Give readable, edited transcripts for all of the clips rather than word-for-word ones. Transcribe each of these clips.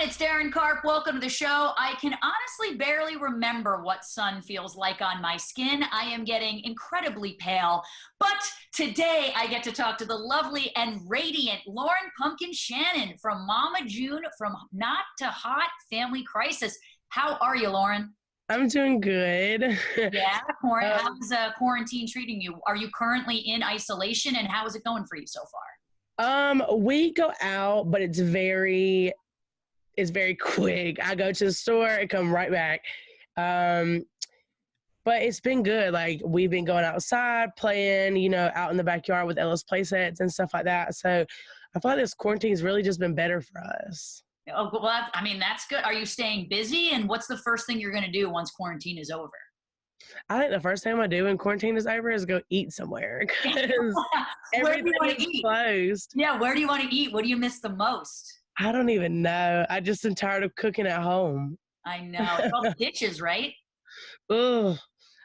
It's Darren Karp. Welcome to the show. I can honestly barely remember what sun feels like on my skin. I am getting incredibly pale. But today I get to talk to the lovely and radiant Lauryn Pumpkin Shannon from Mama June, from Not to Hot Family Crisis. How are you, Lauryn? I'm doing good. Yeah, how's quarantine treating you? Are you currently in isolation, and how is it going for you so far? We go out, but it's very quick. I go to the store and come right back. But it's been good. Like, we've been going outside, playing, out in the backyard with Ella's play sets and stuff like that. So I feel like this quarantine's really just been better for us. Oh, well, that's good. Are you staying busy? And what's the first thing you're going to do once quarantine is over? I think the first thing I do when quarantine is over is go eat somewhere. Where do you want to eat? Closed. Yeah, where do you want to eat? What do you miss the most? I don't even know. I just am tired of cooking at home. I know. It's all the dishes, right? Ugh.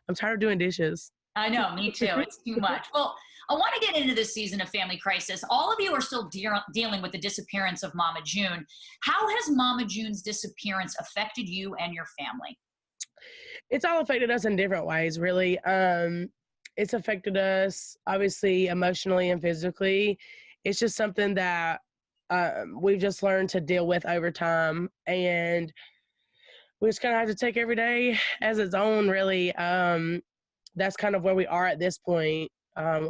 I'm tired of doing dishes. I know, me too. It's too much. Well, I want to get into this season of Family Crisis. All of you are still dealing with the disappearance of Mama June. How has Mama June's disappearance affected you and your family? It's all affected us in different ways, really. It's affected us, obviously, emotionally and physically. It's just something that we've just learned to deal with over time. And we just kind of have to take every day as its own, really. That's kind of where we are at this point.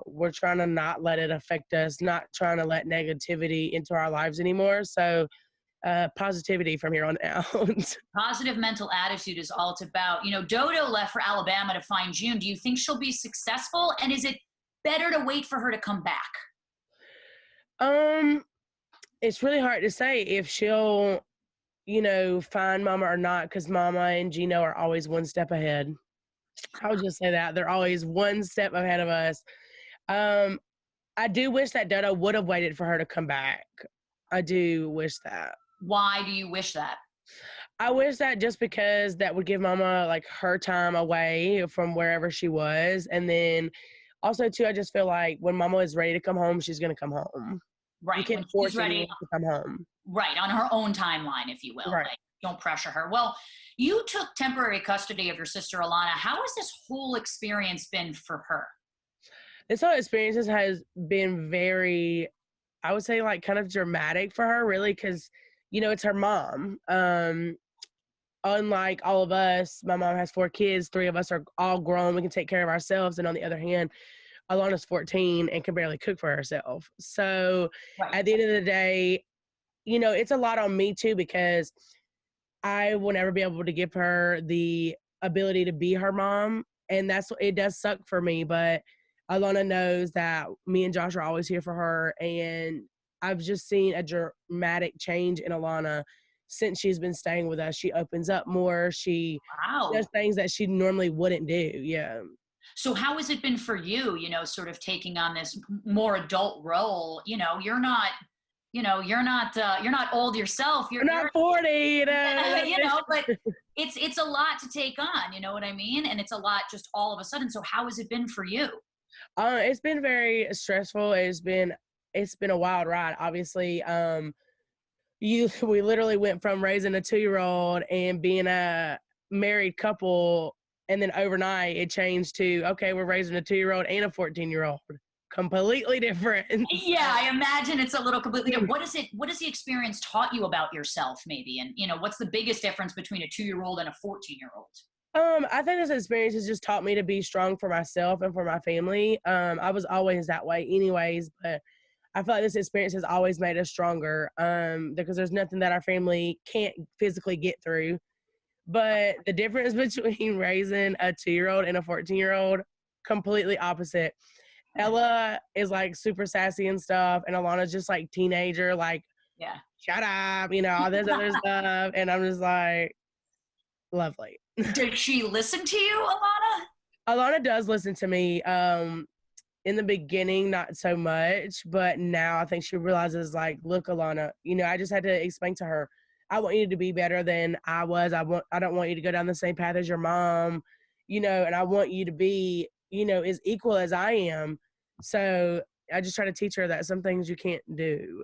We're trying to not let it affect us, not trying to let negativity into our lives anymore. So positivity from here on out. Positive mental attitude is all it's about. Dodo left for Alabama to find June. Do you think she'll be successful? And is it better to wait for her to come back? It's really hard to say if she'll, find Mama or not, because Mama and Gino are always one step ahead. I would just say that. They're always one step ahead of us. I do wish that Dodo would have waited for her to come back. I do wish that. Why do you wish that? I wish that just because that would give Mama, like, her time away from wherever she was. And then also, too, I just feel like when Mama is ready to come home, she's going to come home. Right. You can't force her to come home. Right. On her own timeline, if you will. Right. Like, don't pressure her. Well, you took temporary custody of your sister, Alana. How has this whole experience been for her? This whole experience has been very, I would say, like, kind of dramatic for her, really, because, it's her mom. Unlike all of us, my mom has 4 kids. 3 of us are all grown. We can take care of ourselves. And on the other hand, Alana's 14 and can barely cook for herself. So At the end of the day, it's a lot on me too, because I will never be able to give her the ability to be her mom. And it does suck for me, but Alana knows that me and Josh are always here for her. And I've just seen a dramatic change in Alana since she's been staying with us. She opens up more. She does things that she normally wouldn't do. Yeah. So how has it been for you, sort of taking on this more adult role? You're not old yourself. You're not 40, but it's a lot to take on, you know what I mean? And it's a lot just all of a sudden. So how has it been for you? It's been very stressful. It's been a wild ride, obviously. We literally went from raising a 2-year-old and being a married couple, and then overnight it changed to, okay, we're raising a 2-year-old and a 14-year-old. Completely different. Yeah, I imagine it's a little completely different. What has the experience taught you about yourself, maybe? And, what's the biggest difference between a 2-year-old and a 14-year-old? I think this experience has just taught me to be strong for myself and for my family. I was always that way anyways, but I feel like this experience has always made us stronger, because there's nothing that our family can't physically get through. But the difference between raising a 2-year-old and a 14-year-old, completely opposite. Ella is, like, super sassy and stuff, and Alana's just, like, teenager, like, yeah, shut up, all this other stuff. And I'm just like, lovely. Did she listen to you, Alana? Alana does listen to me. In the beginning, not so much, but now I think she realizes, like, look, Alana, I just had to explain to her, I want you to be better than I was. I don't want you to go down the same path as your mom, and I want you to be, as equal as I am. So I just try to teach her that some things you can't do.